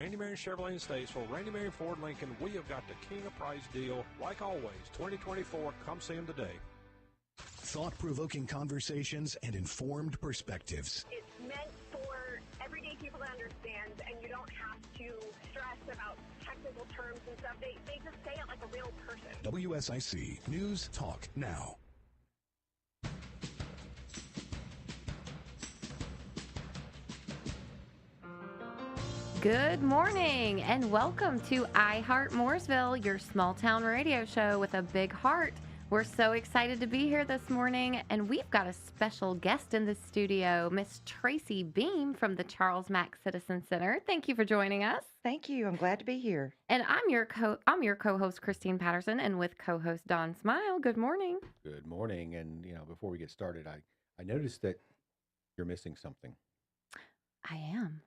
Randy Marion Chevrolet in Statesville, Randy Marion Ford Lincoln, we have got the king of price deal. Like always, 2024, come see them today. Thought-provoking conversations and informed perspectives. It's meant for everyday people to understand, and you don't have to stress about technical terms and stuff. They just say it like a real person. WSIC News Talk Now. Good morning and welcome to Heart Mooresville, your small town radio show with a big heart. We're so excited to be here this morning, and we've got a special guest in the studio, Miss Tracy Beam from the Charles Mack Citizen Center. Thank you for joining us. Thank you. I'm glad to be here. And I'm your co-host Christine Patterson, and with co-host Don Smyle. Good morning. Good morning. And before we get started, I noticed that you're missing something. I am.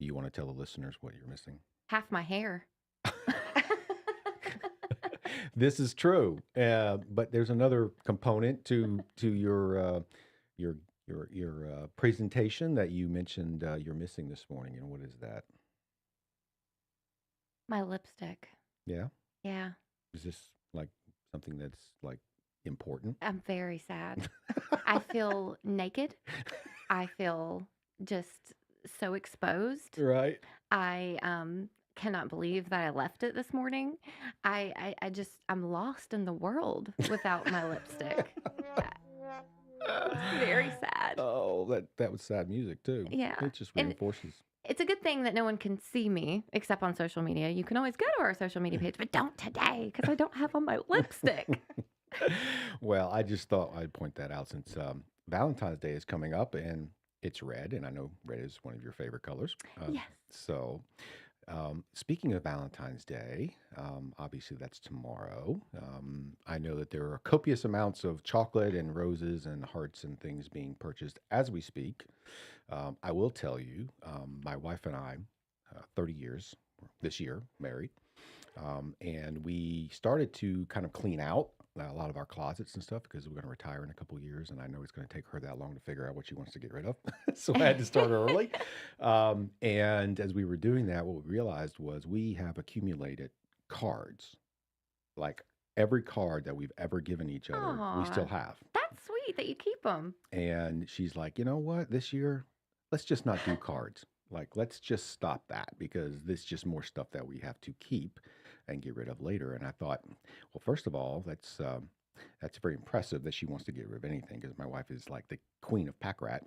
You want to tell the listeners what you're missing? Half my hair. This is true, but there's another component to your presentation that you mentioned you're missing this morning. And what is that? My lipstick. Yeah. Yeah. Is this like something that's like important? I'm very sad. I feel naked. I feel just so exposed. Right. I cannot believe that I left it this morning. I'm lost in the world without my lipstick. It's very sad. Oh, that was sad music too. Yeah. It just reinforces. It's a good thing that no one can see me except on social media. You can always go to our social media page, but don't today because I don't have on my lipstick. Well, I just thought I'd point that out since Valentine's Day is coming up and it's red, and I know red is one of your favorite colors. Yes. So, speaking of Valentine's Day, obviously that's tomorrow. I know that there are copious amounts of chocolate and roses and hearts and things being purchased as we speak. I will tell you, my wife and I, 30 years this year, married, and we started to kind of clean out a lot of our closets and stuff because we're going to retire in a couple of years, and I know it's going to take her that long to figure out what she wants to get rid of. So I had to start early. And as we were doing that, what we realized was we have accumulated cards. Like every card that we've ever given each other, we still have. That's sweet that you keep them. And she's like, you know what? This year, let's just not do cards. Like, let's just stop that because this is just more stuff that we have to keep and get rid of later. And I thought, well, first of all, that's very impressive that she wants to get rid of anything because my wife is like the queen of pack rat.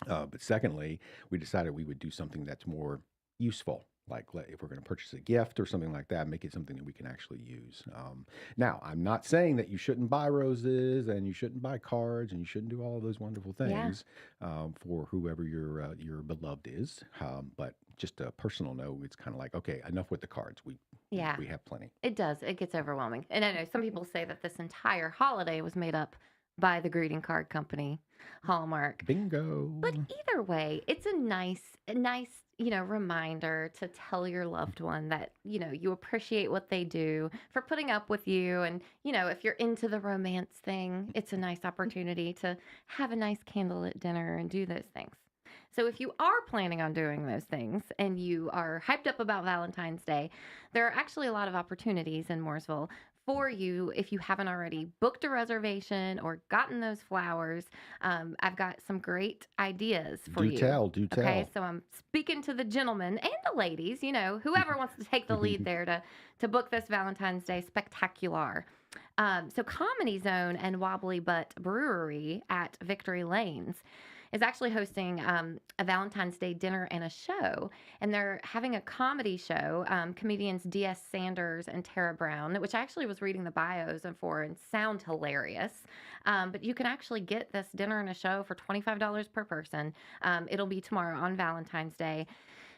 But secondly, we decided we would do something that's more useful. Like if we're going to purchase a gift or something like that, make it something that we can actually use. Now, I'm not saying that you shouldn't buy roses and you shouldn't buy cards and you shouldn't do all of those wonderful things for whoever your beloved is. But just a personal note, it's kind of like, okay, enough with the cards. We have plenty. It does. It gets overwhelming. And I know some people say that this entire holiday was made up by the greeting card company, Hallmark. Bingo. But either way, it's a nice, reminder to tell your loved one that, you appreciate what they do for putting up with you. And, if you're into the romance thing, it's a nice opportunity to have a nice candlelit dinner and do those things. So if you are planning on doing those things and you are hyped up about Valentine's Day, there are actually a lot of opportunities in Mooresville for you if you haven't already booked a reservation or gotten those flowers. I've got some great ideas for you. Do tell. Okay, so I'm speaking to the gentlemen and the ladies, whoever wants to take the lead there to book this Valentine's Day spectacular. So Comedy Zone and Wobbly Butt Brewery at Victory Lanes is actually hosting a Valentine's Day dinner and a show. And they're having a comedy show, comedians D.S. Sanders and Tara Brown, which I actually was reading the bios for and sound hilarious. But you can actually get this dinner and a show for $25 per person. It'll be tomorrow on Valentine's Day.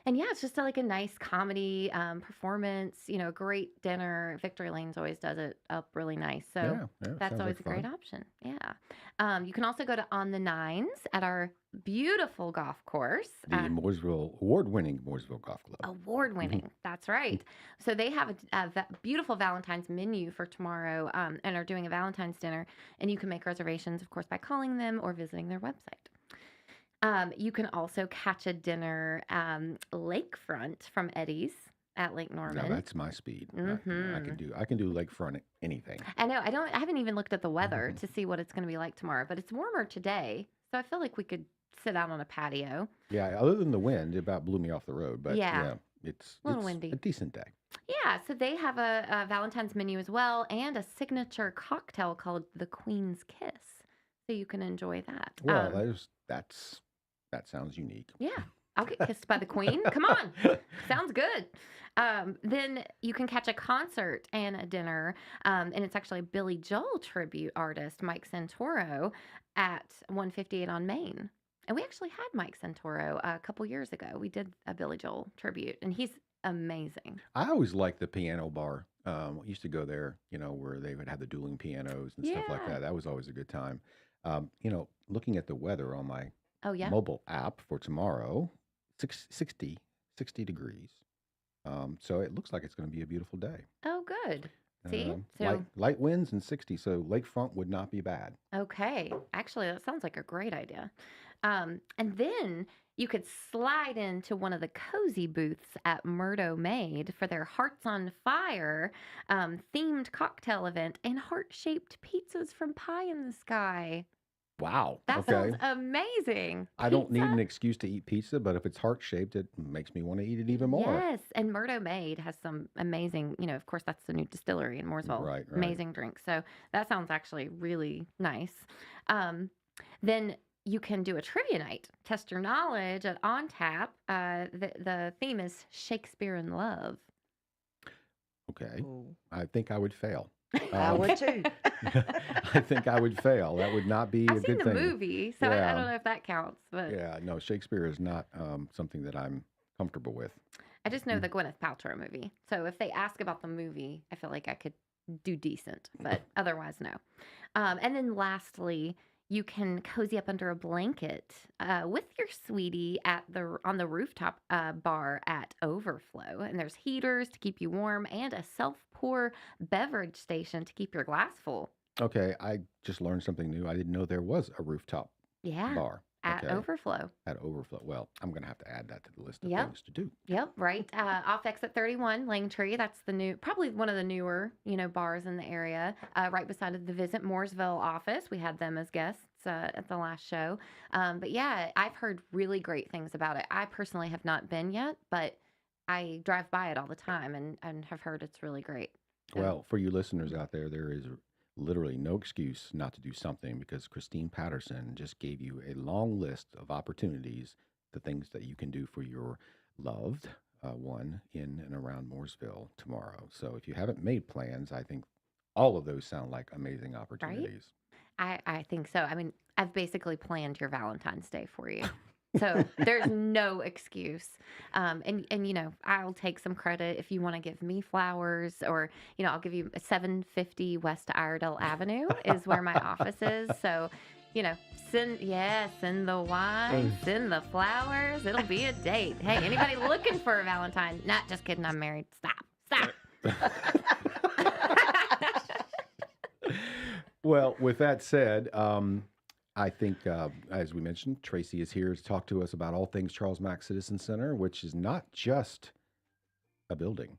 And yeah, it's just like a nice comedy performance, a great dinner. Victory Lanes always does it up really nice. So that's always a great option. Yeah. You can also go to On the Nines at our beautiful golf course. The award-winning Mooresville Golf Club. Award-winning. That's right. So they have a beautiful Valentine's menu for tomorrow and are doing a Valentine's dinner. And you can make reservations, of course, by calling them or visiting their website. You can also catch a dinner lakefront from Eddie's at Lake Now Norman. that's my speed. I Mm-hmm. can do lakefront anything. I know. I haven't even looked at the weather to see what it's going to be like tomorrow, but it's warmer today, so I feel like we could sit out on a patio. Yeah, other than the wind, it about blew me off the road. But Yeah. yeah, it's A little windy. a decent day. Yeah, so they have a Valentine's menu as well, and a signature cocktail called the Queen's Kiss, so you can enjoy that. Well, that sounds unique. Yeah, I'll get kissed by the Queen. Come on, sounds good. Then you can catch a concert and a dinner, and it's actually a Billy Joel tribute artist, Mike Santoro, at 158 on Main. And we actually had Mike Santoro a couple years ago. We did a Billy Joel tribute, and he's amazing. I always liked the piano bar. We used to go there, where they would have the dueling pianos and stuff like Yeah. that. That was always a good time. Looking at the weather on my Oh, yeah. mobile app for tomorrow, 60 degrees. So it looks like it's going to be a beautiful day. Oh, good. See? Light winds and 60, so lakefront would not be bad. Okay. Actually, that sounds like a great idea. And then you could slide into one of the cozy booths at Murdo Made for their Hearts on Fire themed cocktail event and heart-shaped pizzas from Pie in the Sky. Wow. That Okay. sounds amazing. I don't need Pizza? an excuse to eat pizza, but if it's heart-shaped, it makes me want to eat it even more. Yes, and Murdo Made has some amazing, of course, that's the new distillery in Mooresville. Right. Amazing drinks. So that sounds actually really nice. Then you can do a trivia night, test your knowledge at On Tap. The theme is Shakespeare in Love. Okay. Ooh. I think I would fail. I would too. I think I would fail. That would not be a I've seen good the thing. movie, so I Yeah. don't know if that counts, but Yeah, no, Shakespeare is not something that I'm comfortable with. I just know the Gwyneth Paltrow movie. So if they ask about the movie, I feel like I could do decent, but otherwise, no. And then lastly, you can cozy up under a blanket with your sweetie on the rooftop bar at Overflow. And there's heaters to keep you warm and a self-pour beverage station to keep your glass full. Okay, I just learned something new. I didn't know there was a rooftop Yeah, bar. at Okay, Overflow. at Overflow. Well, I'm going to have to add that to the list of Yep. things to do. Yep, right. Off exit 31, Langtree. That's probably one of the newer, bars in the area. Right beside the Visit Mooresville office. We had them as guests at the last show. But yeah, I've heard really great things about it. I personally have not been yet, but I drive by it all the time and have heard it's really great. So, Well, for you listeners out there, there is literally no excuse not to do something because Christine Patterson just gave you a long list of opportunities, the things that you can do for your loved one in and around Mooresville tomorrow. So if you haven't made plans, I think all of those sound like amazing opportunities. I think so. I mean, I've basically planned your Valentine's Day for you. So there's no excuse. And I'll take some credit if you want to give me flowers or, I'll give you 750 West Iredell Avenue is where my office is. So, send the wine, send the flowers. It'll be a date. Hey, anybody looking for a Valentine? Not just kidding. I'm married. Stop. Well, with that said, I think, as we mentioned, Tracy is here to talk to us about all things Charles Mack Citizen Center, which is not just a building.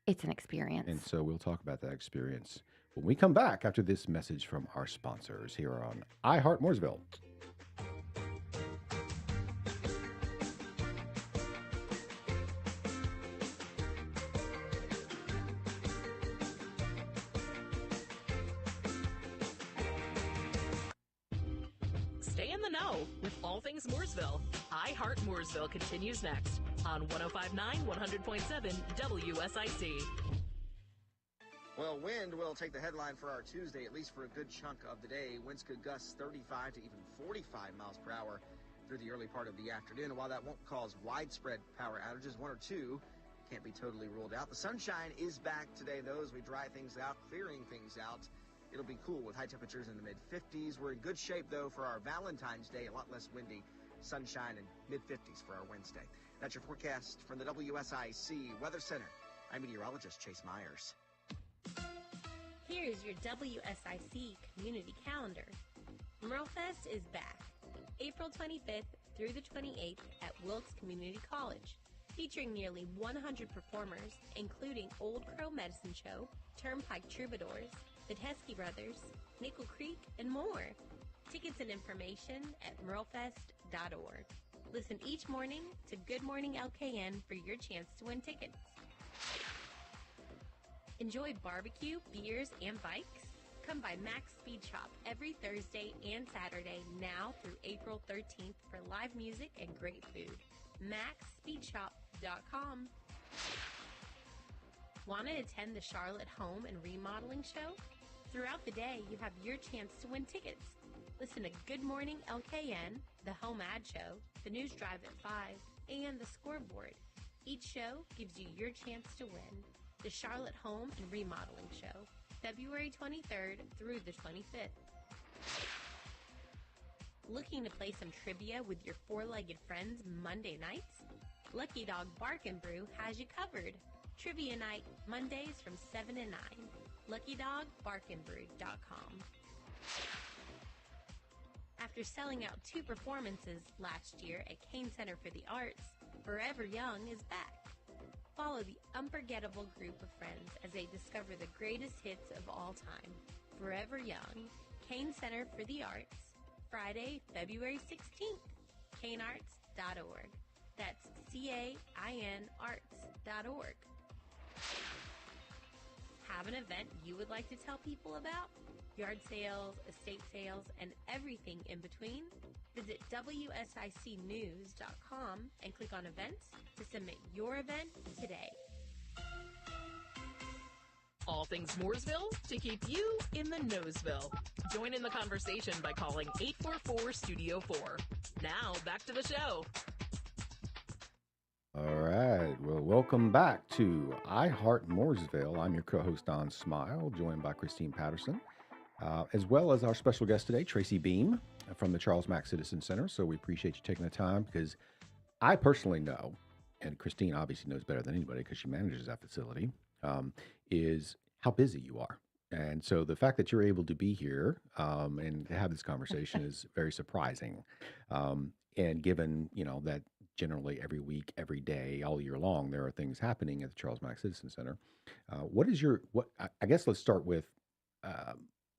It's an experience. And so we'll talk about that experience when we come back after this message from our sponsors here on Heart Mooresville. Stay in the know with all things Mooresville. Heart Mooresville continues next on 105.9, 100.7 WSIC. Well, wind will take the headline for our Tuesday, at least for a good chunk of the day. Winds could gust 35 to even 45 miles per hour through the early part of the afternoon. And while that won't cause widespread power outages, one or two can't be totally ruled out. The sunshine is back today, though, as we dry things out, clearing things out. It'll be cool with high temperatures in the mid-50s. We're in good shape, though, for our Valentine's Day. A lot less windy, sunshine, and mid-50s for our Wednesday. That's your forecast from the WSIC Weather Center. I'm meteorologist Chase Myers. Here's your WSIC community calendar. Merlefest is back, April 25th through the 28th at Wilkes Community College, featuring nearly 100 performers, including Old Crow Medicine Show, Turnpike Troubadours, the Teskey Brothers, Nickel Creek, and more. Tickets and information at merlefest.org. Listen each morning to Good Morning LKN for your chance to win tickets. Enjoy barbecue, beers, and bikes? Come by Mack's Speed Shop every Thursday and Saturday now through April 13th for live music and great food. MaxSpeedShop.com. Want to attend the Charlotte Home and Remodeling Show? Throughout the day, you have your chance to win tickets. Listen to Good Morning LKN, the Home Ad Show, the News Drive at 5, and the Scoreboard. Each show gives you your chance to win. The Charlotte Home and Remodeling Show, February 23rd through the 25th. Looking to play some trivia with your four-legged friends Monday nights? Lucky Dog Bark and Brew has you covered. Trivia night, Mondays from 7 to 9. LuckyDogBarkandBrew.com. After selling out 2 performances last year at Kane Center for the Arts, Forever Young is back. Follow the unforgettable group of friends as they discover the greatest hits of all time. Forever Young, Kane Center for the Arts, Friday, February 16th, kanearts.org. That's CAIN arts.org. Have an event you would like to tell people about? Yard sales, estate sales, and everything in between? Visit WSICnews.com and click on events to submit your event today. All things Mooresville to keep you in the Knowsville. Join in the conversation by calling 844-STUDIO-4. Now, back to the show. All right. Well, welcome back to Heart Mooresville. I'm your co-host, Don Smyle, joined by Christine Patterson, as well as our special guest today, Tracy Beam from the Charles Mack Citizen Center. So we appreciate you taking the time, because I personally know, and Christine obviously knows better than anybody because she manages that facility, is how busy you are. And so the fact that you're able to be here and to have this conversation is very surprising. And given, that generally every week, every day, all year long, there are things happening at the Charles Mack Citizen Center. I guess let's start with,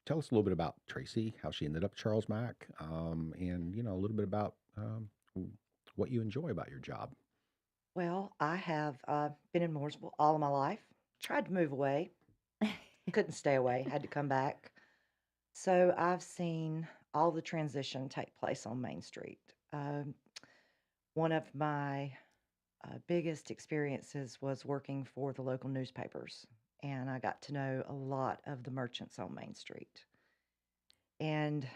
tell us a little bit about Tracy, how she ended up Charles Mack, and, a little bit about what you enjoy about your job. Well, I have been in Mooresville all of my life. Tried to move away. Couldn't stay away. Had to come back. So I've seen all the transition take place on Main Street. One of my biggest experiences was working for the local newspapers, and I got to know a lot of the merchants on Main Street. And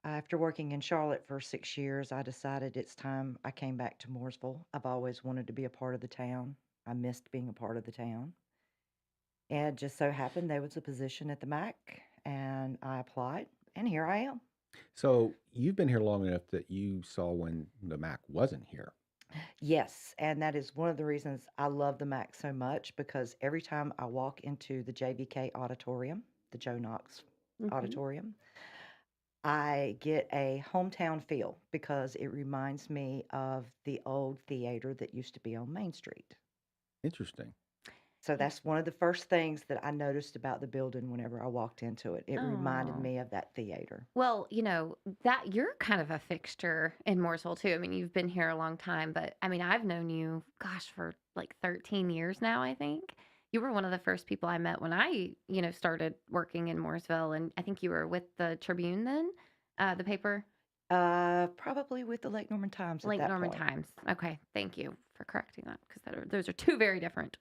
after working in Charlotte for 6 years, I decided it's time I came back to Mooresville. I've always wanted to be a part of the town. I missed being a part of the town. And just so happened there was a position at the Mack, and I applied, and here I am. So you've been here long enough that you saw when the Mack wasn't here. Yes, and that is one of the reasons I love the Mack so much, because every time I walk into the JVK auditorium, the Joe Knox auditorium, I get a hometown feel, because it reminds me of the old theater that used to be on Main Street. Interesting. So that's one of the first things that I noticed about the building whenever I walked into it. It reminded me of that theater. Well, that you're kind of a fixture in Mooresville too. I mean, you've been here a long time, but I mean, I've known you, for like 13 years now, I think. You were one of the first people I met when I, started working in Mooresville, and I think you were with the Tribune then, the paper. Probably with the Lake Norman Times. Lake Norman Times. Okay, thank you for correcting that, because those are two very different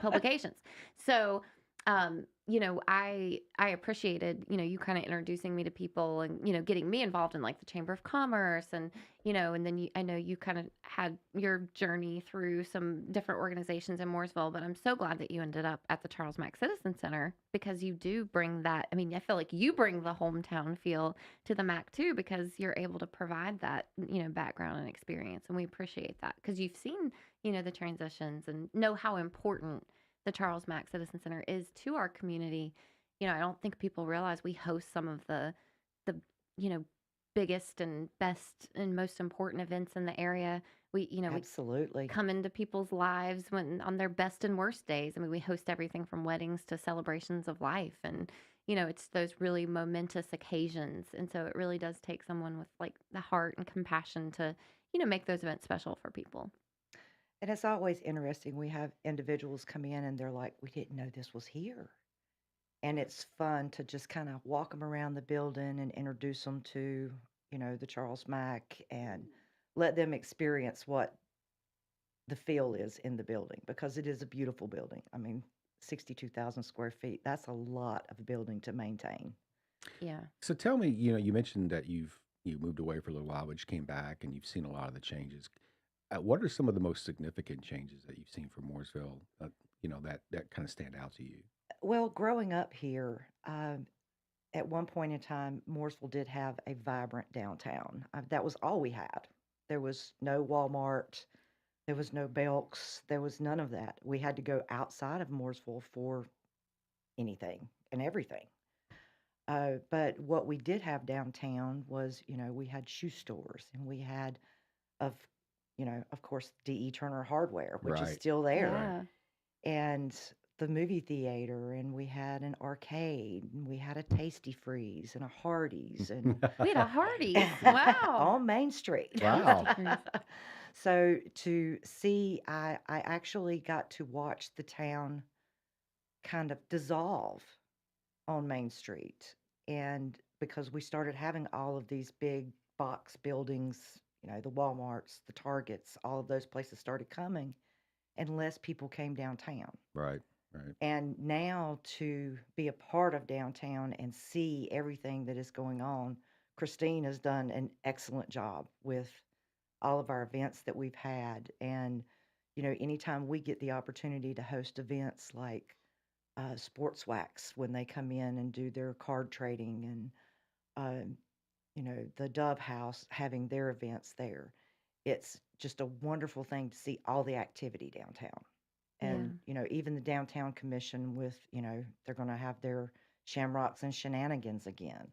publications. So, I appreciated, you kind of introducing me to people, and getting me involved in like the Chamber of Commerce, and and then I know you kind of had your journey through some different organizations in Mooresville. But I'm so glad that you ended up at the Charles Mack Citizen Center, because you do bring that. I mean, I feel like you bring the hometown feel to the Mack too, because you're able to provide that background and experience, and we appreciate that, because you've seen the transitions and know how important the Charles Mack Citizen Center is to our community. I don't think people realize we host some of the biggest and best and most important events in the area. We Absolutely. come into people's lives when on their best and worst days. I mean, we host everything from weddings to celebrations of life, and it's those really momentous occasions. And so it really does take someone with like the heart and compassion to, make those events special for people. And it's always interesting. We have individuals come in and they're like, we didn't know this was here. And it's fun to just kind of walk them around the building and introduce them to, the Charles Mack and let them experience what the feel is in the building because it is a beautiful building. I mean, 62,000 square feet, that's a lot of building to maintain. Yeah. So tell me, you mentioned that you moved away for a little while, but you came back and you've seen a lot of the changes. What are some of the most significant changes that you've seen from Mooresville? That kind of stand out to you. Well, growing up here, at one point in time, Mooresville did have a vibrant downtown. That was all we had. There was no Walmart, there was no Belks, there was none of that. We had to go outside of Mooresville for anything and everything. But what we did have downtown was, we had shoe stores and we had, of, of course, D.E. Turner Hardware, which is Right. still there, Yeah. and the movie theater, and we had an arcade, and we had a Tasty Freeze and a Hardee's, and We had a Hardee's. Wow. on Main Street. Wow. Tasty Freeze. So to see, I actually got to watch the town kind of dissolve on Main Street. And because we started having all of these big box buildings, the Walmarts, the Targets, all of those places started coming, and less people came downtown. Right. Right. And now to be a part of downtown and see everything that is going on, Christine has done an excellent job with all of our events that we've had. And, anytime we get the opportunity to host events like Sports Wax when they come in and do their card trading, and the Dove House having their events there, it's just a wonderful thing to see all the activity downtown. And even the downtown commission with they're going to have their shamrocks and shenanigans again.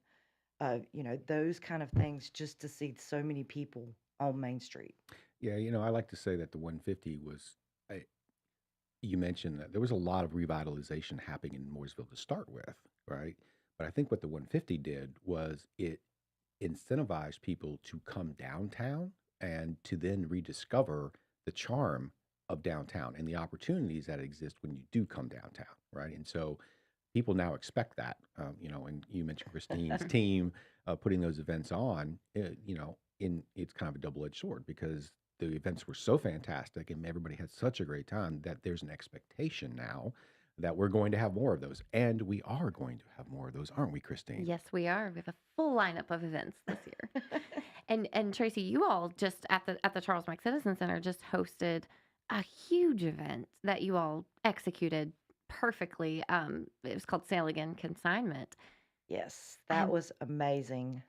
Those kind of things, just to see so many people on Main Street. Yeah, I like to say that the 150 was, you mentioned that there was a lot of revitalization happening in Mooresville to start with, right? But I think what the 150 did was it incentivized people to come downtown and to then rediscover the charm of downtown and the opportunities that exist when you do come downtown, right? And so people now expect that, and you mentioned Christine's team putting those events on, it's kind of a double-edged sword because the events were so fantastic and everybody had such a great time that there's an expectation now that we're going to have more of those. And we are going to have more of those, aren't we, Christine? Yes, we are. We have a full lineup of events this year. And Tracy, you all just at the Charles Mack Citizen Center just hosted a huge event that you all executed perfectly. It was called Sail Again Consignment. Yes, that was amazing.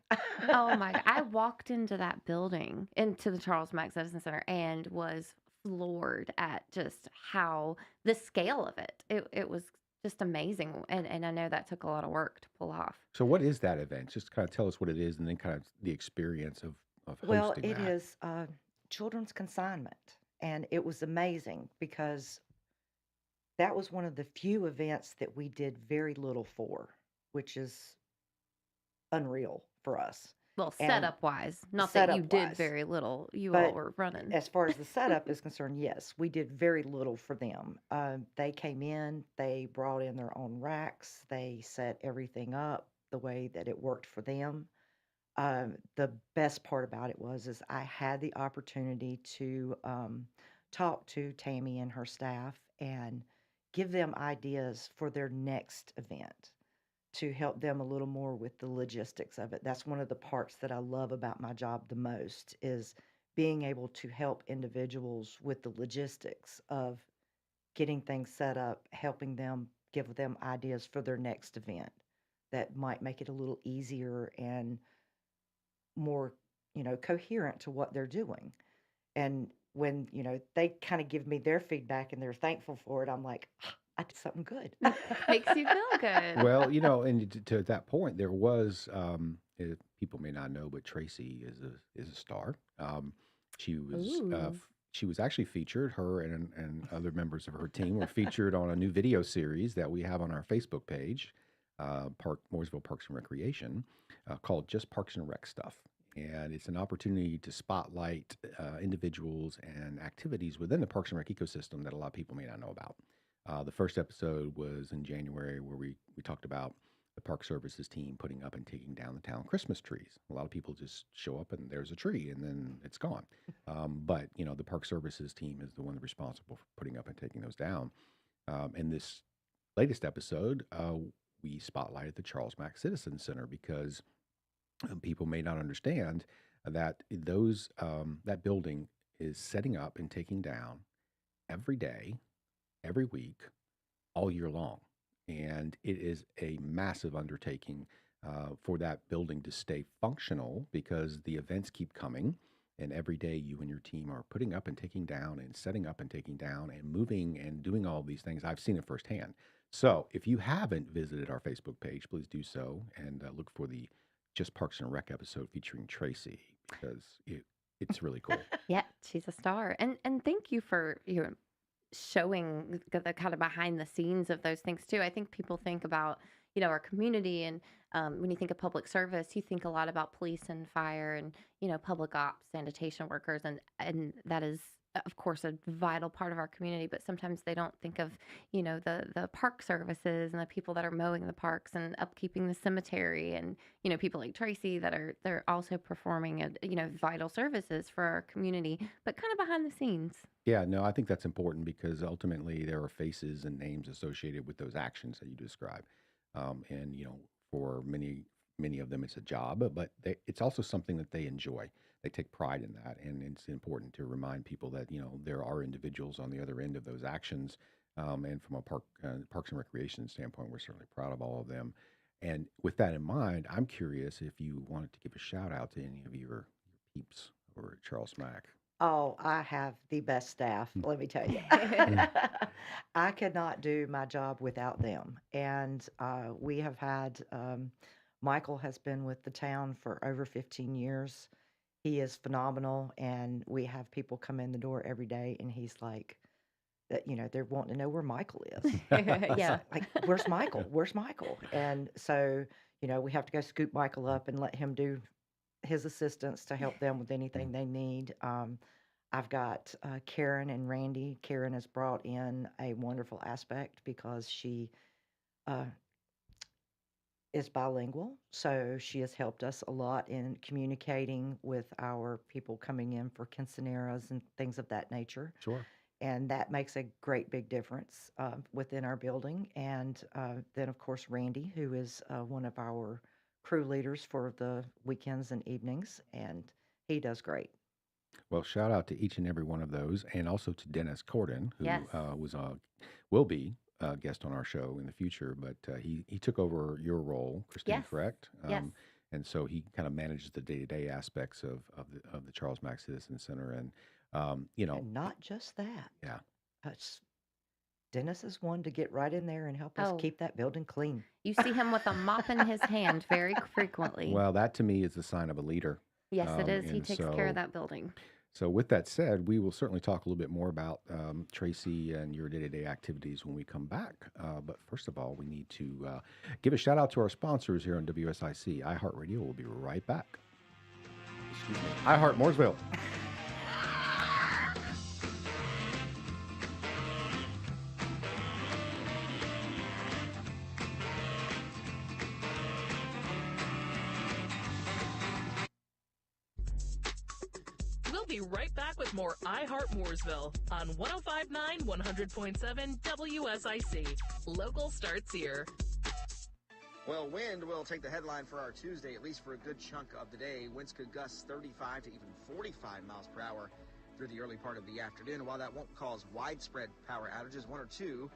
Oh my! I walked into that building, into the Charles Mack Citizen Center, and was floored at just how the scale of it. It was just amazing, and I know that took a lot of work to pull off. So what is that event? Just kind of tell us what it is and then kind of the experience of hosting Well, it that. is children's consignment, and it was amazing because that was one of the few events that we did very little for, which is unreal for us. Well, And setup wise, not that you did setup-wise. very little. You all But were running. as far as the setup is concerned, yes, we did very little for them. They came in, they brought in their own racks, they set everything up the way that it worked for them. The best part about it is I had the opportunity to talk to Tammy and her staff and give them ideas for their next event to help them a little more with the logistics of it. That's one of the parts that I love about my job the most is being able to help individuals with the logistics of getting things set up, helping them, give them ideas for their next event that might make it a little easier and more, coherent to what they're doing. And when, they kind of give me their feedback and they're thankful for it, I'm like, I did something good. Makes you feel good. Well, and to that point, there was, people may not know, but Tracy is a star. She was Ooh. she was actually featured. Her and other members of her team were featured on a new video series that we have on our Facebook page, Mooresville Parks and Recreation, called Just Parks and Rec Stuff. And it's an opportunity to spotlight individuals and activities within the Parks and Rec ecosystem that a lot of people may not know about. The first episode was in January, where we talked about the Park Services team putting up and taking down the town Christmas trees. A lot of people just show up and there's a tree and then it's gone. But the Park Services team is the one responsible for putting up and taking those down. In this latest episode, we spotlighted the Charles Mack Citizen Center because people may not understand that that building is setting up and taking down every day, every week, all year long. And it is a massive undertaking for that building to stay functional because the events keep coming. And every day you and your team are putting up and taking down and setting up and taking down and moving and doing all of these things. I've seen it firsthand. So if you haven't visited our Facebook page, please do so and look for the Just Parks and Rec episode featuring Tracy because it's really cool. Yeah, she's a star. And thank you for showing the kind of behind the scenes of those things too. I think people think about, our community and when you think of public service, you think a lot about police and fire and, public ops, sanitation workers. And that is, of course, a vital part of our community. But sometimes they don't think of, the park services and the people that are mowing the parks and upkeeping the cemetery and, people like Tracy they're also performing, vital services for our community, but kind of behind the scenes. Yeah, no, I think that's important because ultimately there are faces and names associated with those actions that you describe. And, for many of them, it's a job, but it's also something that they enjoy. They take pride in that. And it's important to remind people that, there are individuals on the other end of those actions. And from a Parks and Recreation standpoint, we're certainly proud of all of them. And with that in mind, I'm curious if you wanted to give a shout out to any of your peeps over at Charles Mack. Oh, I have the best staff, let me tell you. I could not do my job without them. And we have had, Michael has been with the town for over 15 years. He is phenomenal. And we have people come in the door every day and he's like, they're wanting to know where Michael is. Yeah. Like, where's Michael? Where's Michael? And so, we have to go scoop Michael up and let him do his assistants to help them with anything they need. I've got Karen and Randy. Karen has brought in a wonderful aspect because she is bilingual. So she has helped us a lot in communicating with our people coming in for quinceaneras and things of that nature. Sure. And that makes a great big difference within our building. And then, of course, Randy, who is one of our crew leaders for the weekends and evenings, and he does great. Well, shout out to each and every one of those, and also to Dennis Corden, who Yes. will be a guest on our show in the future. But he took over your role, Christine, Yes. correct? Yes. And so he kind of manages the day-to-day aspects of the Charles Mack Citizen Center, and And not just that. yeah. Dennis is one to get right in there and help us Oh. keep that building clean. You see him with a mop in his hand very frequently. Well, that to me is a sign of a leader. Yes, it is. He and takes care of that building. So with that said, we will certainly talk a little bit more about Tracy and your day-to-day activities when we come back. But first of all, we need to give a shout out to our sponsors here on WSIC. iHeartRadio will be right back. Excuse me. iHeart Mooresville. We'll be right back with more Heart Mooresville on 105.9, 100.7 WSIC. Local starts here. Well, wind will take the headline for our Tuesday, at least for a good chunk of the day. Winds could gust 35 to even 45 miles per hour through the early part of the afternoon. While that won't cause widespread power outages, one or two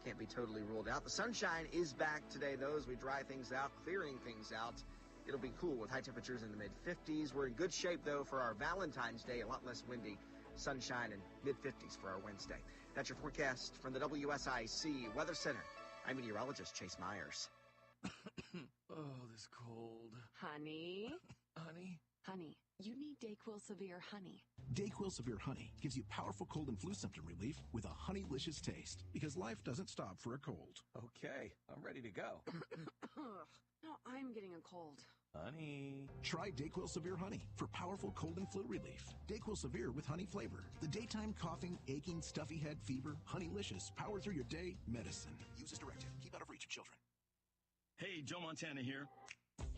can't be totally ruled out. The sunshine is back today, though, as we dry things out, clearing things out. It'll be cool with high temperatures in the mid-50s. We're in good shape, though, for our Valentine's Day. A lot less windy, sunshine, and mid-50s for our Wednesday. That's your forecast from the WSIC Weather Center. I'm meteorologist Chase Myers. Oh, this cold. Honey? Honey? Honey, you need DayQuil Severe Honey. DayQuil Severe Honey gives you powerful cold and flu symptom relief with a honeylicious taste, because life doesn't stop for a cold. Okay, I'm ready to go. Now I'm getting a cold. Honey. Try DayQuil Severe Honey for powerful cold and flu relief. DayQuil Severe with honey flavor. The daytime coughing, aching, stuffy head, fever, honeylicious, power through your day medicine. Use as directed. Keep out of reach of children. Hey, Joe Montana here.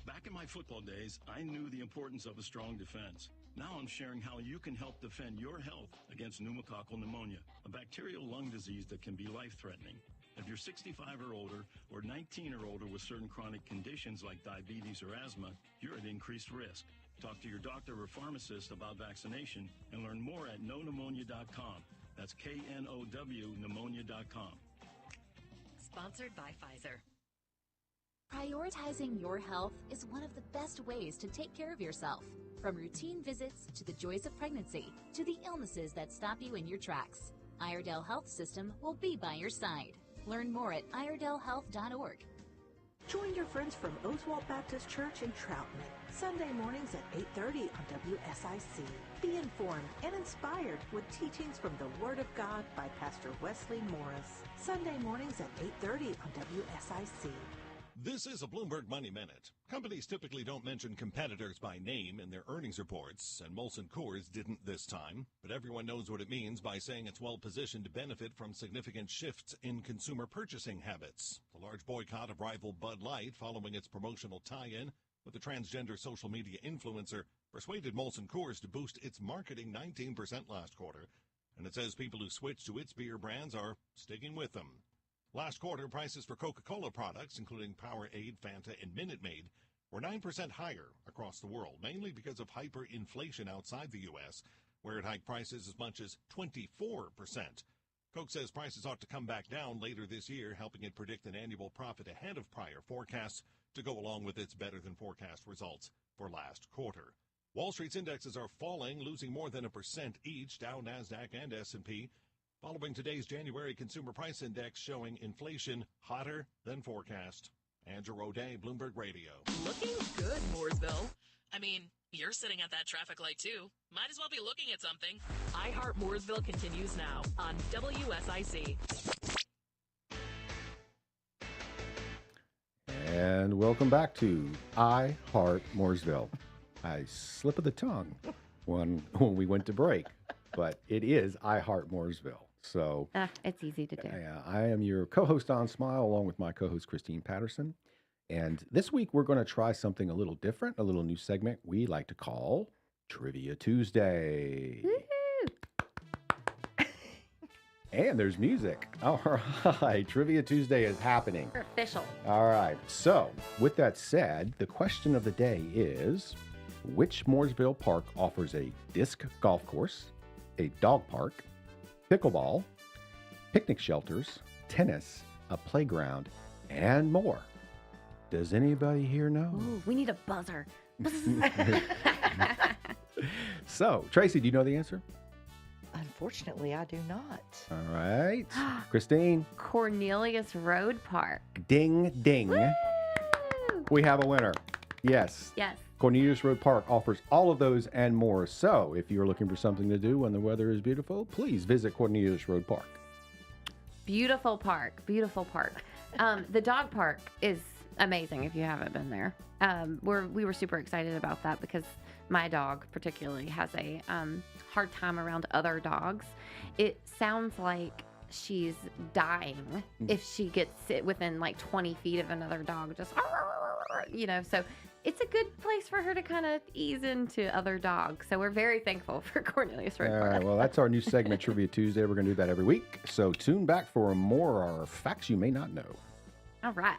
Back in my football days, I knew the importance of a strong defense. Now I'm sharing how you can help defend your health against pneumococcal pneumonia, a bacterial lung disease that can be life-threatening. If you're 65 or older, or 19 or older with certain chronic conditions like diabetes or asthma, you're at increased risk. Talk to your doctor or pharmacist about vaccination and learn more at knowpneumonia.com. That's K-N-O-W pneumonia.com. Sponsored by Pfizer. Prioritizing your health is one of the best ways to take care of yourself. From routine visits to the joys of pregnancy to the illnesses that stop you in your tracks, Iredell Health System will be by your side. Learn more at iredellhealth.org. Join your friends from Oswald Baptist Church in Troutman, Sunday mornings at 8:30 on WSIC. Be informed and inspired with teachings from the Word of God by Pastor Wesley Morris. Sunday mornings at 8:30 on WSIC. This is a Bloomberg Money Minute. Companies typically don't mention competitors by name in their earnings reports, and Molson Coors didn't this time. But everyone knows what it means by saying it's well-positioned to benefit from significant shifts in consumer purchasing habits. The large boycott of rival Bud Light following its promotional tie-in with a transgender social media influencer persuaded Molson Coors to boost its marketing 19% last quarter. And it says people who switch to its beer brands are sticking with them. Last quarter, prices for Coca-Cola products, including Powerade, Fanta, and Minute Maid, were 9% higher across the world, mainly because of hyperinflation outside the U.S., where it hiked prices as much as 24%. Coke says prices ought to come back down later this year, helping it predict an annual profit ahead of prior forecasts to go along with its better-than-forecast results for last quarter. Wall Street's indexes are falling, losing more than 1% each, Dow, NASDAQ, and S&P. Following today's January Consumer Price Index showing inflation hotter than forecast. Andrew O'Day, Bloomberg Radio. Looking good, Mooresville. I mean, you're sitting at that traffic light, too. Might as well be looking at something. I Heart Mooresville continues now on WSIC. And welcome back to I Heart Mooresville. I slip of the tongue when we went to break, but it is I Heart Mooresville. So it's easy to do. I am your co-host on Smyle, along with my co-host Christine Patterson. And this week we're going to try something a little different, a little new segment we like to call Trivia Tuesday. And there's music. All right, Trivia Tuesday is happening. We're official. All right. So, with that said, the question of the day is, which Mooresville park offers a disc golf course, a dog park, pickleball, picnic shelters, tennis, a playground, and more? Does anybody here know? Ooh, we need a buzzer. So, Tracy, do you know the answer? Unfortunately, I do not. All right. Christine? Cornelius Road Park. Ding, ding. Woo! We have a winner. Yes. Yes. Cornelius Road Park offers all of those and more. So if you're looking for something to do when the weather is beautiful, please visit Cornelius Road Park. Beautiful park. Beautiful park. The dog park is amazing if you haven't been there. We were super excited about that because my dog particularly has a hard time around other dogs. It sounds like she's dying if she gets within like 20 feet of another dog, just, so it's a good place for her to kind of ease into other dogs. So we're very thankful for Cornelius Road Park. All right, well, that's our new segment, Trivia Tuesday. We're going to do that every week. So tune back for more facts you may not know. All right.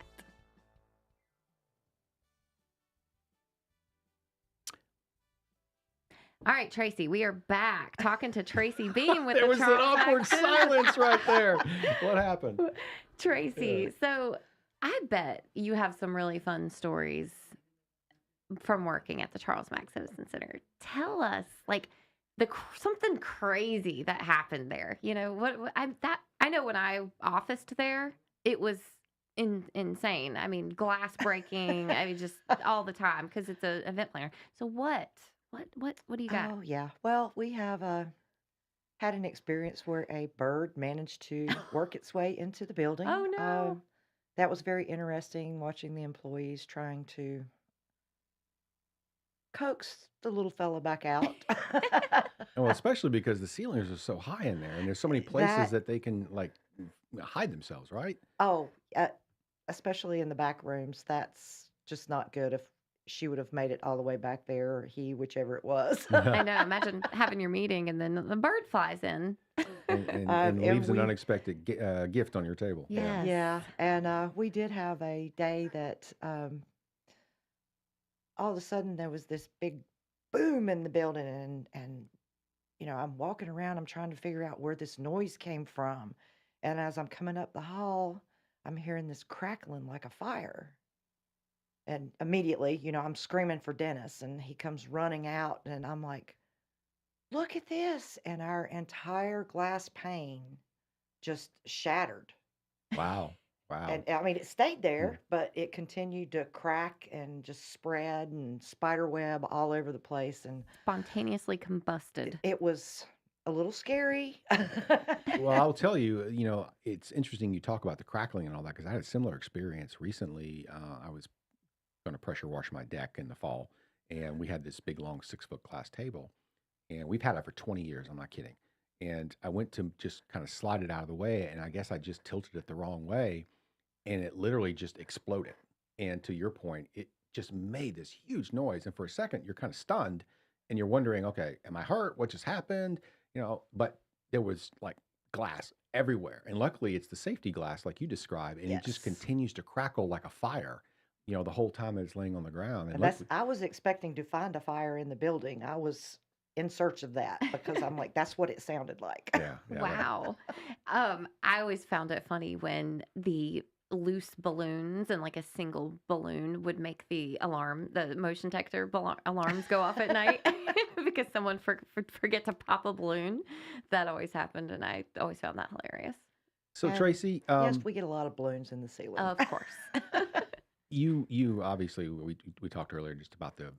All right, Tracy, we are back talking to Tracy Beam with there the was an awkward silence right there. What happened? Tracy, so I bet you have some really fun stories from working at the Charles Mack Citizen Center. Tell us, like, something crazy that happened there. You know, I know when I officed there, it was insane. I mean, glass breaking. I mean, just all the time because it's an event planner. So what do you got? Oh, yeah. Well, we have had an experience where a bird managed to work its way into the building. Oh no. That was very interesting watching the employees trying to coax the little fella back out. Well, especially because the ceilings are so high in there, and there's so many places That, that they can like hide themselves, right? oh, especially in the back rooms, that's just not good if she would have made it all the way back there, or he, whichever it was. I know. Imagine having your meeting and then the bird flies in. And leaves an unexpected gift on your table. Yes. Yeah, and we did have a day that all of a sudden there was this big boom in the building, and I'm walking around, I'm trying to figure out where this noise came from, and as I'm coming up the hall, I'm hearing this crackling like a fire, and immediately, I'm screaming for Dennis, and he comes running out, and I'm like, look at this, and our entire glass pane just shattered. Wow. Wow. And I mean, it stayed there, but it continued to crack and just spread and spider web all over the place. And Spontaneously combusted. it was a little scary. Well, I'll tell you, it's interesting you talk about the crackling and all that because I had a similar experience recently. I was going to pressure wash my deck in the fall, and we had this big, long 6-foot glass table, and we've had it for 20 years. I'm not kidding. And I went to just kind of slide it out of the way, and I guess I just tilted it the wrong way, and it literally just exploded. And to your point, it just made this huge noise. And for a second, you're kind of stunned, and you're wondering, okay, am I hurt? What just happened? But there was like glass everywhere. And luckily, it's the safety glass like you described, and it just Yes. continues to crackle like a fire, the whole time that it's laying on the ground. And I was expecting to find a fire in the building. I was in search of that because I'm like, that's what it sounded like. yeah, Wow. I always found it funny when the loose balloons and like a single balloon would make the motion detector alarms go off at night because someone forget to pop a balloon. That always happened, and I always found that hilarious. So And Tracy, yes, we get a lot of balloons in the ceiling. Of course. you obviously we talked earlier just about the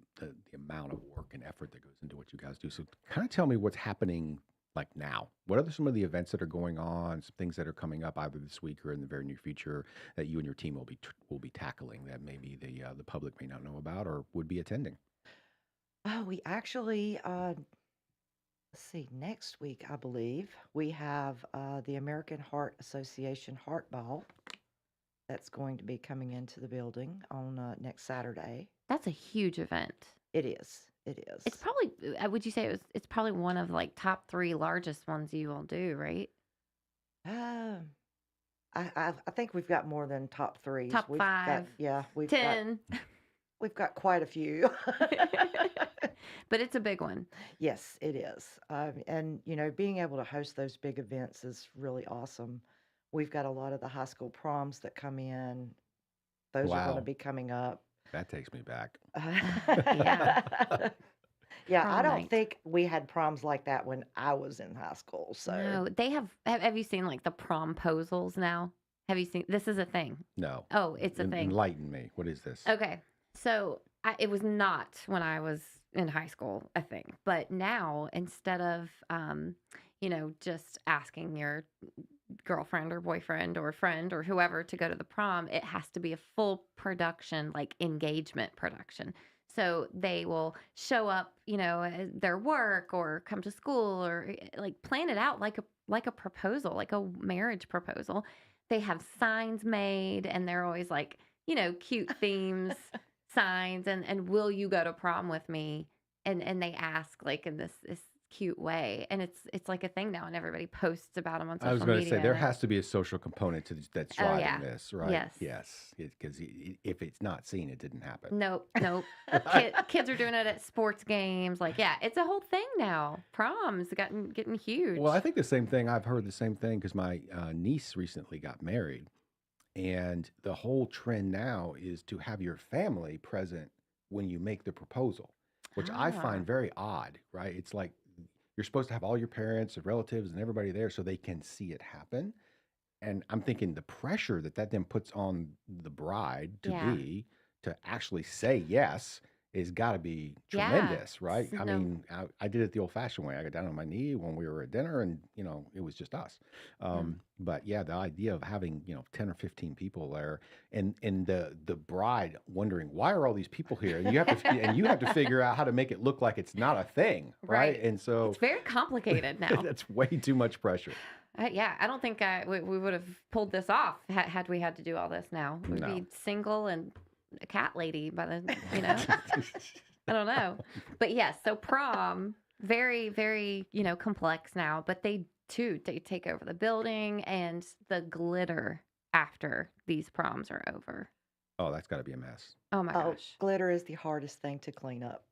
amount of work and effort that goes into what you guys do. So kind of tell me what's happening like now. What are some of the events that are going on? Some things that are coming up either this week or in the very near future that you and your team will be tackling that maybe the public may not know about or would be attending. Oh, we actually, let's see, next week, I believe, we have the American Heart Association Heart Ball that's going to be coming into the building on next Saturday. That's a huge event. It is. It is. It's probably, would you say it's probably one of like top 3 largest ones you all do, right? I think we've got more than top 3s. Top We've 5. We've 10. We've got quite a few. But it's a big one. Yes, it is. And, being able to host those big events is really awesome. We've got a lot of the high school proms that come in. Those are going to Wow. be coming up. That takes me back. Yeah. Yeah, Prom I don't night. think we had proms like that when I was in high school. So, No, they have you seen like the promposals now? Have you seen, this is a thing. No. Oh, it's a thing. Enlighten me. What is this? Okay. So it was not when I was in high school, I think. But now, instead of, just asking your girlfriend or boyfriend or friend or whoever to go to the prom, it has to be a full production, like engagement production. So they will show up, their work or come to school or like plan it out like a proposal, like a marriage proposal. They have signs made and they're always like, cute themes, signs, and will you go to prom with me? And they ask like in this cute way, and it's like a thing now, and everybody posts about them on social I was going to media. say there has to be a social component that's Oh, driving yeah. this, right? Yes. Yes. Because if it's not seen, it didn't happen. Nope. Kids are doing it at sports games. Like, yeah, it's a whole thing now. Proms getting huge. Well, I think the same thing. I've heard the same thing because my niece recently got married, and the whole trend now is to have your family present when you make the proposal, which I find very odd, right? It's like you're supposed to have all your parents and relatives and everybody there so they can see it happen. And I'm thinking the pressure that then puts on the bride to Yeah. be to actually say yes is got to be Yeah. tremendous, right? I No. mean, I did it the old-fashioned way. I got down on my knee when we were at dinner, and it was just us. Yeah. But yeah, the idea of having 10 or 15 people there, and the bride wondering why are all these people here, and you have to figure out how to make it look like it's not a thing, right? Right. And so It's very complicated now. that's way too much pressure. Yeah, I don't think we would have pulled this off had we had to do all this now. We'd No. be single and a cat lady by the, I don't know. But yes, so prom, very, very, complex now. But they take over the building and the glitter after these proms are over. Oh, that's got to be a mess. Oh my gosh. Glitter is the hardest thing to clean up.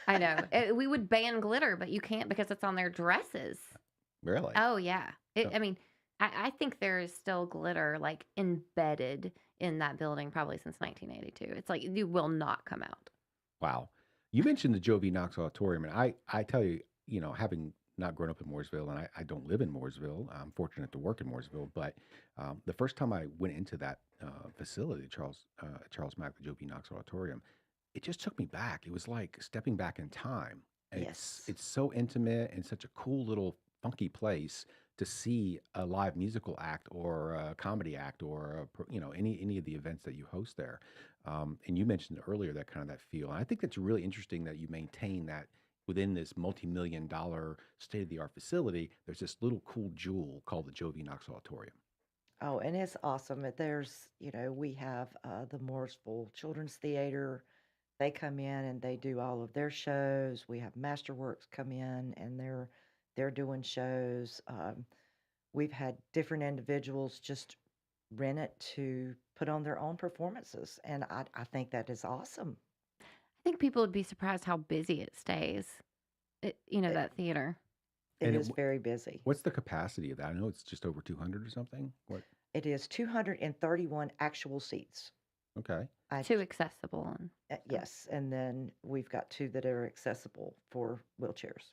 I know. We would ban glitter, but you can't because it's on their dresses. Really? Oh, yeah. Oh. I mean, I think there is still glitter like embedded in that building probably since 1982. It's like you will not come out. Wow. You mentioned the Joe V. Knox Auditorium, and I tell you, having not grown up in Mooresville, and I don't live in Mooresville, I'm fortunate to work in Mooresville, but the first time I went into that facility, Charles Mack, the Joe V. Knox Auditorium, it just took me back. It was like stepping back in time. Yes. It's so intimate and such a cool little funky place to see a live musical act or a comedy act or any of the events that you host there. And you mentioned earlier that kind of that feel. And I think that's really interesting that you maintain that within this multi-million-dollar state-of-the-art facility. There's this little cool jewel called the Joe V. Knox Auditorium. Oh, and it's awesome. There's, we have the Mooresville Children's Theater. They come in and they do all of their shows. We have Masterworks come in and they're doing shows. We've had different individuals just rent it to put on their own performances, and I think that is awesome. I think people would be surprised how busy it stays. That theater. It And is very busy. What's the capacity of that? I know it's just over 200 or something. What? It is 231 actual seats. Okay. Too accessible. Yes, and then we've got 2 that are accessible for wheelchairs.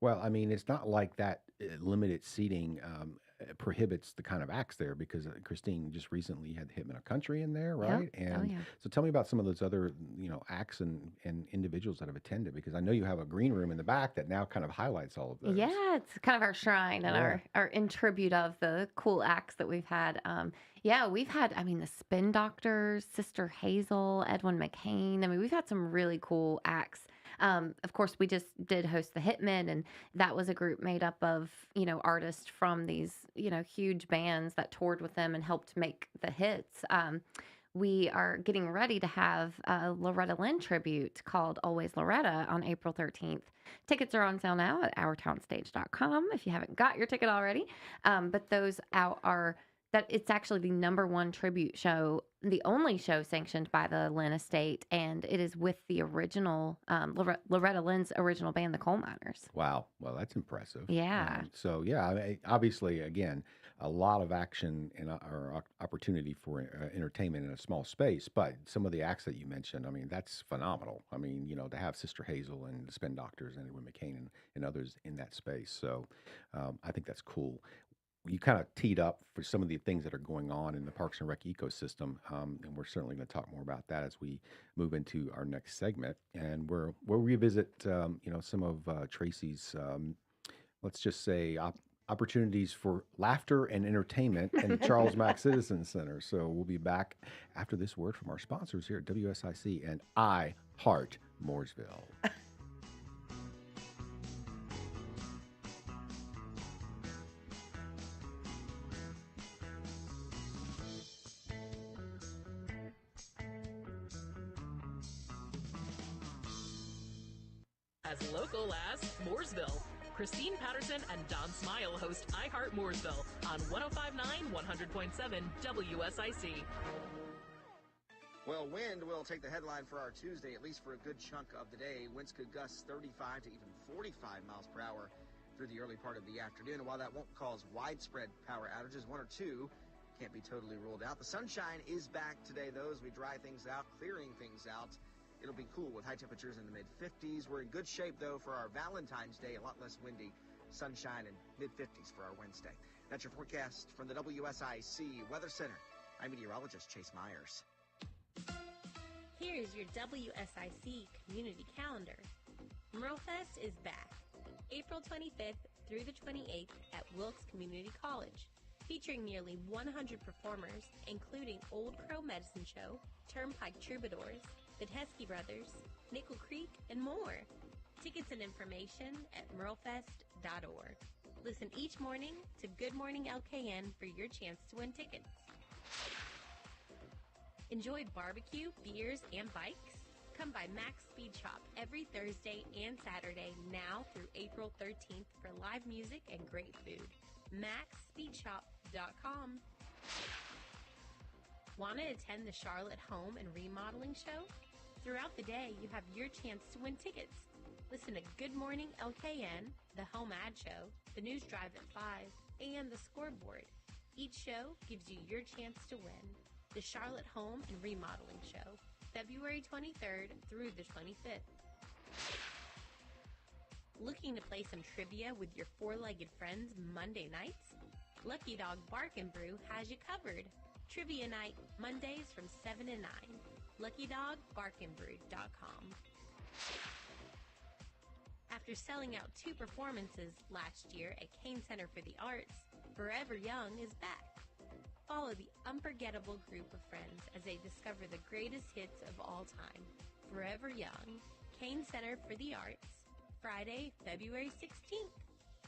Well, I mean, it's not like that limited seating prohibits the kind of acts there because Christine just recently had Hitman of Country in there, Yeah. right? Oh, And yeah. so tell me about some of those other, acts and individuals that have attended because I know you have a green room in the back that now kind of highlights all of those. Yeah, it's kind of our shrine and Yeah. our in tribute of the cool acts that we've had. We've had, the Spin Doctors, Sister Hazel, Edwin McCain. We've had some really cool acts. Of course, we just did host the Hitmen, and that was a group made up of, artists from these, huge bands that toured with them and helped make the hits. We are getting ready to have a Loretta Lynn tribute called Always Loretta on April 13th. Tickets are on sale now at ourtownstage.com if you haven't got your ticket already. But those it's actually the #1 tribute show, the only show sanctioned by the Lynn estate, and it is with the original, Loretta Lynn's original band, the Coal Miners. Wow. Well, that's impressive. Yeah. So, yeah, I mean, obviously, again, a lot of action and or opportunity for entertainment in a small space. But some of the acts that you mentioned, I mean, that's phenomenal. I mean, to have Sister Hazel and the Spin Doctors and Edwin McCain and others in that space. So I think that's cool. You kind of teed up for some of the things that are going on in the Parks and Rec ecosystem, and we're certainly going to talk more about that as we move into our next segment. And we'll revisit, some of Tracy's, let's just say, opportunities for laughter and entertainment in the Charles Mack Citizen Center. So we'll be back after this word from our sponsors here at WSIC and I Heart Mooresville. As local as Mooresville. Christine Patterson and Don Smyle host I Heart Mooresville on 105.9, 100.7 WSIC. Well, wind will take the headline for our Tuesday, at least for a good chunk of the day. Winds could gust 35 to even 45 miles per hour through the early part of the afternoon. And while that won't cause widespread power outages, 1 or 2 can't be totally ruled out. The sunshine is back today, though, as we dry things out, clearing things out. It'll be cool with high temperatures in the mid-50s. We're in good shape, though, for our Valentine's Day. A lot less windy, sunshine, and mid-50s for our Wednesday. That's your forecast from the WSIC Weather Center. I'm meteorologist Chase Myers. Here's your WSIC community calendar. Merlefest is back, April 25th through the 28th at Wilkes Community College, featuring nearly 100 performers, including Old Crow Medicine Show, Turnpike Troubadours, the Teskey Brothers, Nickel Creek, and more. Tickets and information at merlefest.org. Listen each morning to Good Morning LKN for your chance to win tickets. Enjoy barbecue, beers, and bikes? Come by Mack's Speed Shop every Thursday and Saturday now through April 13th for live music and great food. MaxSpeedShop.com. Want to attend the Charlotte Home and Remodeling Show? Throughout the day, you have your chance to win tickets. Listen to Good Morning LKN, the Home Ad Show, the News Drive at 5, and the Scoreboard. Each show gives you your chance to win. The Charlotte Home and Remodeling Show, February 23rd through the 25th. Looking to play some trivia with your four-legged friends Monday nights? Lucky Dog Bark and Brew has you covered. Trivia night, Mondays from 7 to 9. LuckyDogBarkandBrew.com. After selling out 2 performances last year at Kane Center for the Arts, Forever Young is back. Follow the unforgettable group of friends as they discover the greatest hits of all time. Forever Young, Kane Center for the Arts, Friday, February 16th,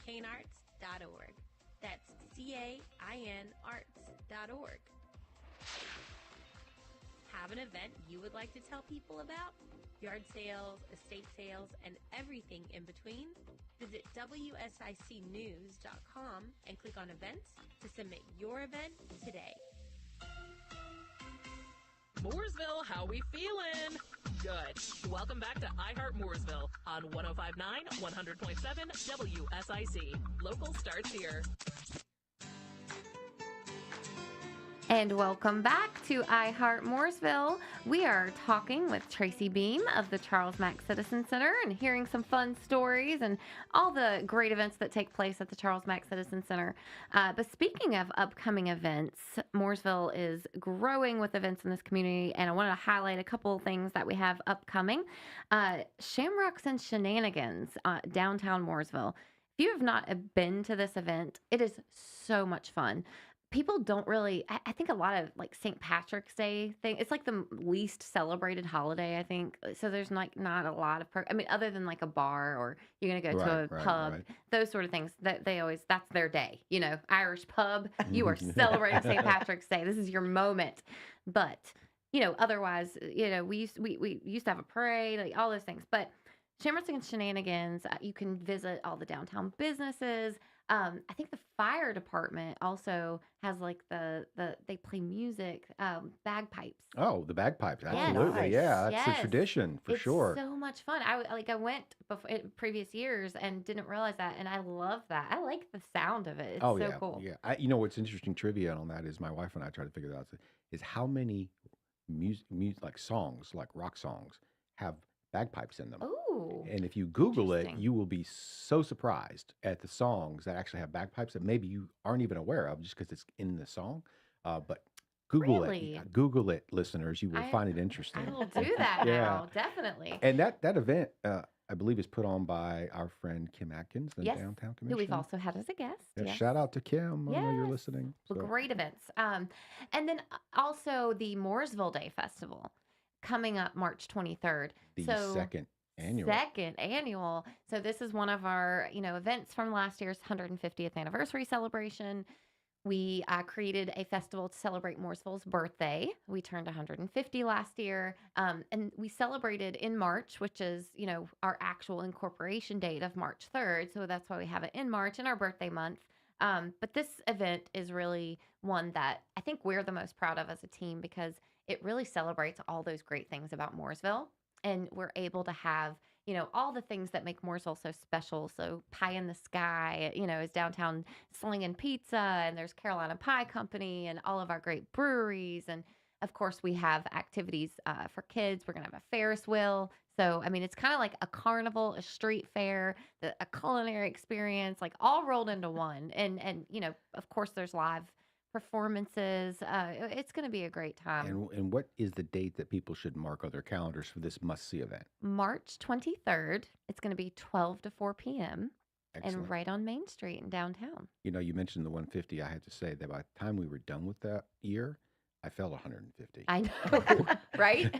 kanearts.org. That's CAINarts.org. Have an event you would like to tell people about? Yard sales, estate sales, and everything in between? Visit WSICnews.com and click on events to submit your event today. Mooresville, how we feeling? Good. Welcome back to Heart Mooresville on 105.9, 100.7 WSIC. Local starts here. And welcome back to Heart Mooresville. We are talking with Tracy Beam of the Charles Mack Citizen Center and hearing some fun stories and all the great events that take place at the Charles Mack Citizen Center. But speaking of upcoming events, Mooresville is growing with events in this community, and I wanted to highlight a couple of things that we have upcoming. Shamrocks and Shenanigans, downtown Mooresville. If you have not been to this event, it is so much fun. People don't really, I think a lot of like St. Patrick's Day thing, it's like the least celebrated holiday, I think. So there's like not a lot of, other than like a bar or you're going to go to a pub, those sort of things that they always, that's their day, Irish pub, you are celebrating St. Patrick's Day. This is your moment. But, otherwise, we used to have a parade, like all those things. But Shamrocks and Shenanigans, you can visit all the downtown businesses. I think the fire department also has like they play music, bagpipes. Oh, the bagpipes. Yes. Absolutely. Nice. Yeah, that's Yes. a tradition for sure. It's so much fun. I went before, in previous years and didn't realize that. And I love that. I like the sound of it. It's so yeah, cool. Yeah. What's interesting trivia on that is my wife and I try to figure that out is how many music like songs, like rock songs, have bagpipes in them. Ooh. And if you Google it, you will be so surprised at the songs that actually have bagpipes that maybe you aren't even aware of just because it's in the song. But Google it. Google it, listeners. You will find it interesting. I will do that now, definitely. And that event, I believe, is put on by our friend Kim Atkins, the Downtown Commission. Who we've also had as a guest. Yes. Shout out to Kim. I know you're listening. Well, great events. And then also the Mooresville Day Festival coming up March 23rd. The second annual. Second annual. So this is one of our, events from last year's 150th anniversary celebration. We created a festival to celebrate Mooresville's birthday. We turned 150 last year. And we celebrated in March, which is, our actual incorporation date of March 3rd. So that's why we have it in March in our birthday month. But this event is really one that I think we're the most proud of as a team because it really celebrates all those great things about Mooresville. And we're able to have, all the things that make Mooresville so special. So Pie in the Sky, is downtown slinging pizza, and there's Carolina Pie Company and all of our great breweries. And of course, we have activities for kids. We're going to have a Ferris wheel. So, I mean, it's kind of like a carnival, a street fair, a culinary experience, like all rolled into one. And of course, there's live performances. It's going to be a great time. And what is the date that people should mark on their calendars for this must-see event? March 23rd. It's going to be 12 to 4 p.m. Excellent. and right on Main Street in downtown. You mentioned the 150. I have to say that by the time we were done with that year, I felt 150. I know, right?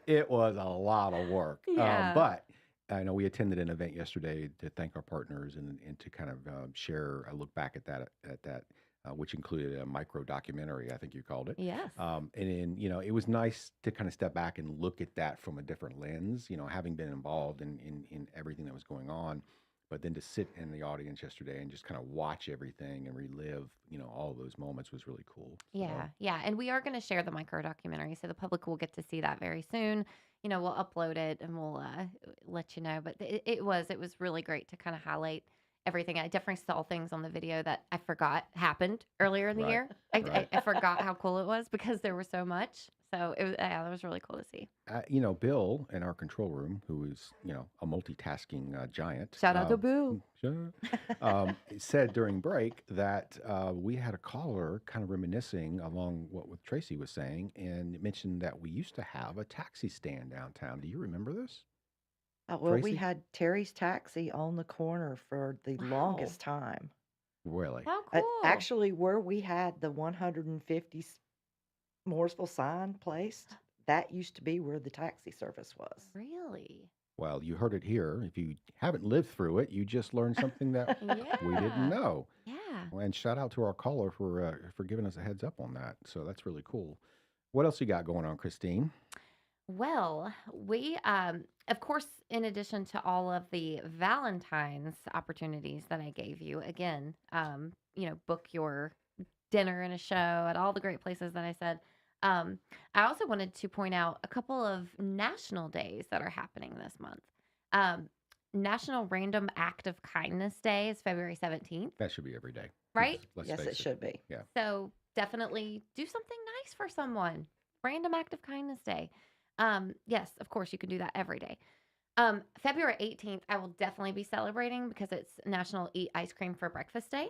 It was a lot of work. Yeah. But I know we attended an event yesterday to thank our partners and to kind of share a look back at that, which included a micro documentary, I think you called it. Yes. It was nice to kind of step back and look at that from a different lens, having been involved in everything that was going on. But then to sit in the audience yesterday and just kind of watch everything and relive, all of those moments was really cool. Yeah, yeah. And we are going to share the micro documentary, so the public will get to see that very soon. We'll upload it and we'll let you know. But it was really great to kind of highlight everything. I definitely saw things on the video that I forgot happened earlier in the year. I forgot how cool it was because there was so much. So that was really cool to see. Bill in our control room, who is, a multitasking giant. Shout out to Bill. Said during break that we had a caller kind of reminiscing along what Tracy was saying and mentioned that we used to have a taxi stand downtown. Do you remember this? Well, we Tracy? had Terry's Taxi on the corner for the longest time. Really? How cool. Actually, where we had the 150 Mooresville sign placed, that used to be where the taxi service was. Really? Well, you heard it here. If you haven't lived through it, you just learned something that we didn't know. Yeah. And shout out to our caller for giving us a heads up on that. So that's really cool. What else you got going on, Christine? Well, we, of course, in addition to all of the Valentine's opportunities that I gave you, again, book your dinner and a show at all the great places that I said. I also wanted to point out a couple of national days that are happening this month. National Random Act of Kindness Day is February 17th. That should be every day. Right? Yes, it should be. Yeah. So definitely do something nice for someone. Random Act of Kindness Day. Yes, of course, you can do that every day. February 18th, I will definitely be celebrating because it's National Eat Ice Cream for Breakfast Day.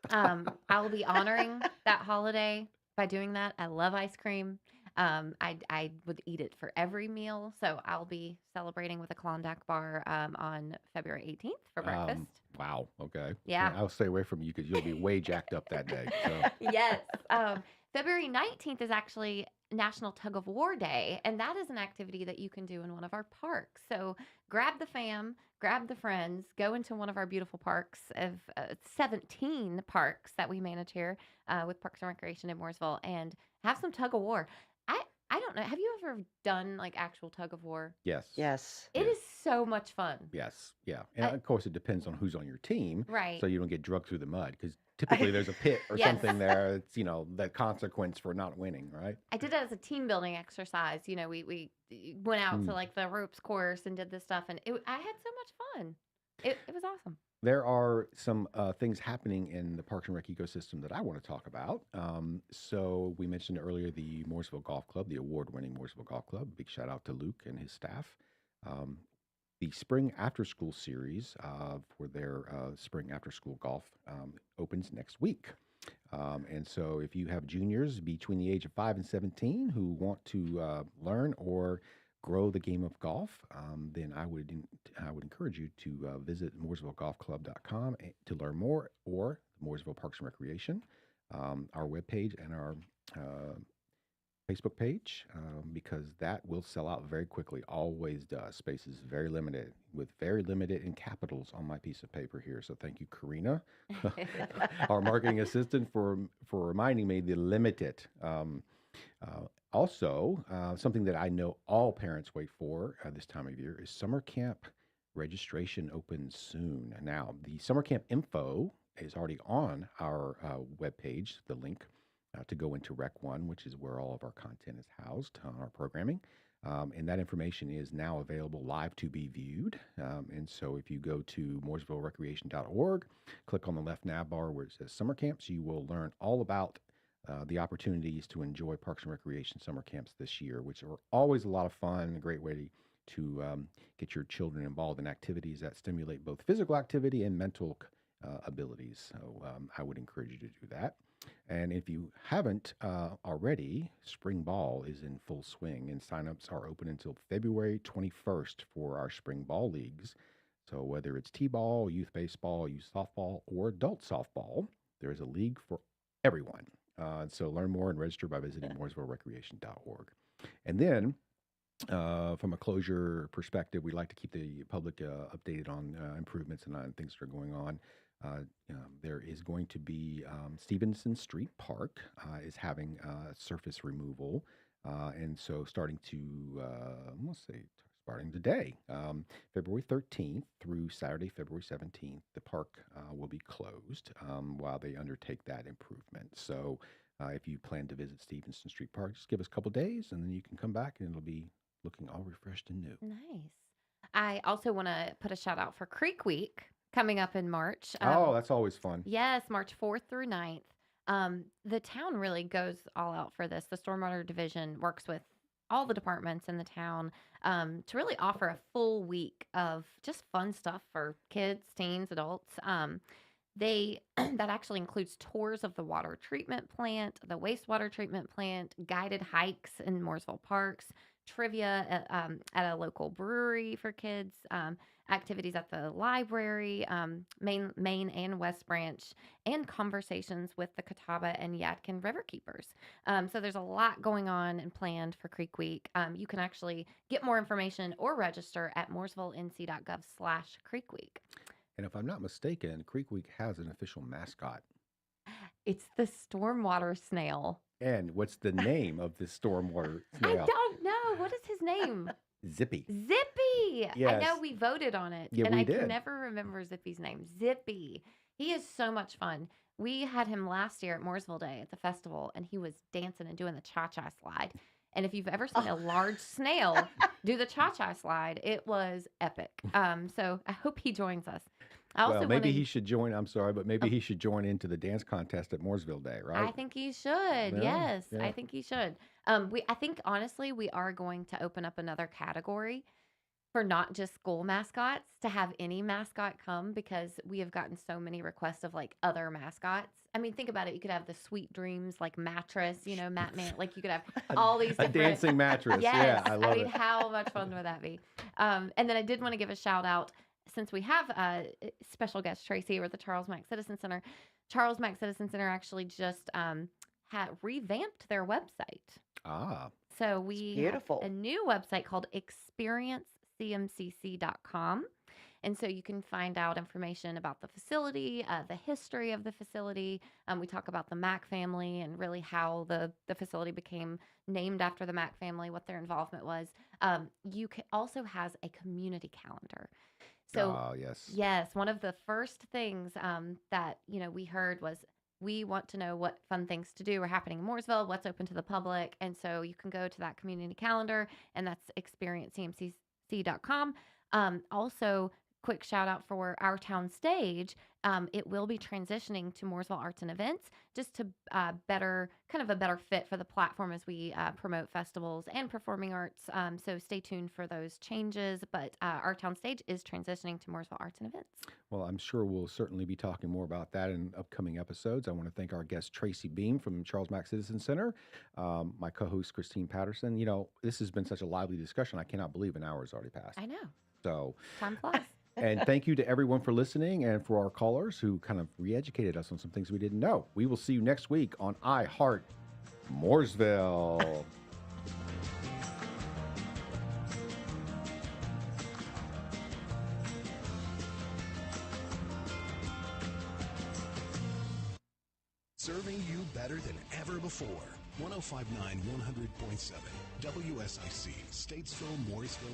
I will be honoring that holiday by doing that. I love ice cream. I would eat it for every meal. So I'll be celebrating with a Klondike bar on February 18th for breakfast. Wow. Okay. Yeah. I'll stay away from you because you'll be way jacked up that day. So. Yes. February 19th is actually National Tug of War Day, and that is an activity that you can do in one of our parks. So grab the fam, grab the friends, go into one of our beautiful parks of 17 parks that we manage here with Parks and Recreation in Mooresville, and have some tug of war. I don't know. Have you ever done like actual tug of war? Yes. Yes. It is so much fun. Yes. Yeah. And of course, it depends on who's on your team. Right. So you don't get drugged through the mud because typically there's a pit or Yes. something there. It's, the consequence for not winning, right? I did that as a team building exercise. We went out to like the ropes course and did this stuff, and I had so much fun. It was awesome. There are some things happening in the Parks and Rec ecosystem that I want to talk about. So we mentioned earlier the Mooresville Golf Club, the award-winning Mooresville Golf Club. Big shout out to Luke and his staff. The Spring After School Series for their Spring After School Golf opens next week. And so if you have juniors between the age of 5 and 17 who want to learn or grow the game of golf, then I would encourage you to visit MooresvilleGolfClub.com to learn more, or Mooresville Parks and Recreation, our webpage and our Facebook page, because that will sell out very quickly. Always does. Space is very limited, with very limited in capitals on my piece of paper here. So thank you, Karina, our marketing assistant, for reminding me the limited. Also, something that I know all parents wait for this time of year is summer camp registration opens soon. Now, the summer camp info is already on our webpage, the link to go into Rec 1, which is where all of our content is housed on our programming. And that information is now available live to be viewed. And so if you go to mooresvillerecreation.org, click on the left nav bar where it says summer camps, you will learn all about the opportunities to enjoy Parks and Recreation summer camps this year, which are always a lot of fun, a great way to get your children involved in activities that stimulate both physical activity and mental abilities. So I would encourage you to do that. And if you haven't already, Spring Ball is in full swing, and signups are open until February 21st for our Spring Ball leagues. So whether it's T-ball, youth baseball, youth softball, or adult softball, there is a league for everyone. So learn more and register by visiting mooresvillerecreation.org. And then from a closure perspective, we like to keep the public updated on improvements and things that are going on. There is going to be Stevenson Street Park is having surface removal. And so starting today, February 13th through Saturday, February 17th, the park will be closed while they undertake that improvement. So if you plan to visit Stevenson Street Park, just give us a couple days and then you can come back and it'll be looking all refreshed and new. Nice. I also want to put a shout out for Creek Week coming up in March. That's always fun. Yes, March 4th through 9th. The town really goes all out for this. The Stormwater Division works with all the departments in the town to really offer a full week of just fun stuff for kids, teens, adults. That actually includes tours of the water treatment plant, the wastewater treatment plant, guided hikes in Mooresville parks, trivia at a local brewery for kids, activities at the library, Main and West Branch, and conversations with the Catawba and Yadkin River Keepers. So there's a lot going on and planned for Creek Week. You can actually get more information or register at mooresvillenc.gov/Creek Week. And if I'm not mistaken, Creek Week has an official mascot. It's the stormwater snail. And what's the name of this stormwater snail? I don't know. What is his name? Zippy. Zippy. Yes. I know we voted on it. Yeah, and we I did. can never remember Zippy's name. Zippy. He is so much fun. We had him last year at Mooresville Day at the festival, and he was dancing and doing the cha-cha slide. And if you've ever seen a large snail do the cha-cha slide, it was epic. So I hope he joins us. Maybe he should join. I'm sorry, but maybe he should join into the dance contest at Mooresville Day, right? I think he should. Yes, I think he should. I think honestly, we are going to open up another category for not just school mascots to have any mascot come, because we have gotten so many requests of like other mascots. I mean, think about it. You could have the Sweet Dreams like mattress, Matt Man. Like you could have all these different... a dancing mattress. Yes. Yeah, I love it. How much fun would that be? And then I did want to give a shout out, since we have special guest Tracy over at the Charles Mack Citizen Center. Charles Mack Citizen Center actually just had revamped their website. So we have a new website called experiencecmcc.com. And so you can find out information about the facility, the history of the facility. We talk about the Mack family and really how the facility became named after the Mack family, what their involvement was. You also has a community calendar. So yes, one of the first things that we heard was, we want to know what fun things to do are happening in Mooresville, what's open to the public. And so you can go to that community calendar, and that's experiencecmcc.com. Also, quick shout out for our town stage. It will be transitioning to Mooresville Arts and Events, just to a better fit for the platform as we promote festivals and performing arts. So stay tuned for those changes. But our town stage is transitioning to Mooresville Arts and Events. Well, I'm sure we'll certainly be talking more about that in upcoming episodes. I want to thank our guest Tracy Beam from Charles Mack Citizen Center, my co-host Christine Patterson. This has been such a lively discussion. I cannot believe an hour has already passed. I know. So time flies. And thank you to everyone for listening, and for our callers who kind of re-educated us on some things we didn't know. We will see you next week on I Heart Mooresville. Serving you better than ever before. 105.9, 100.7. WSIC, Statesville, Mooresville,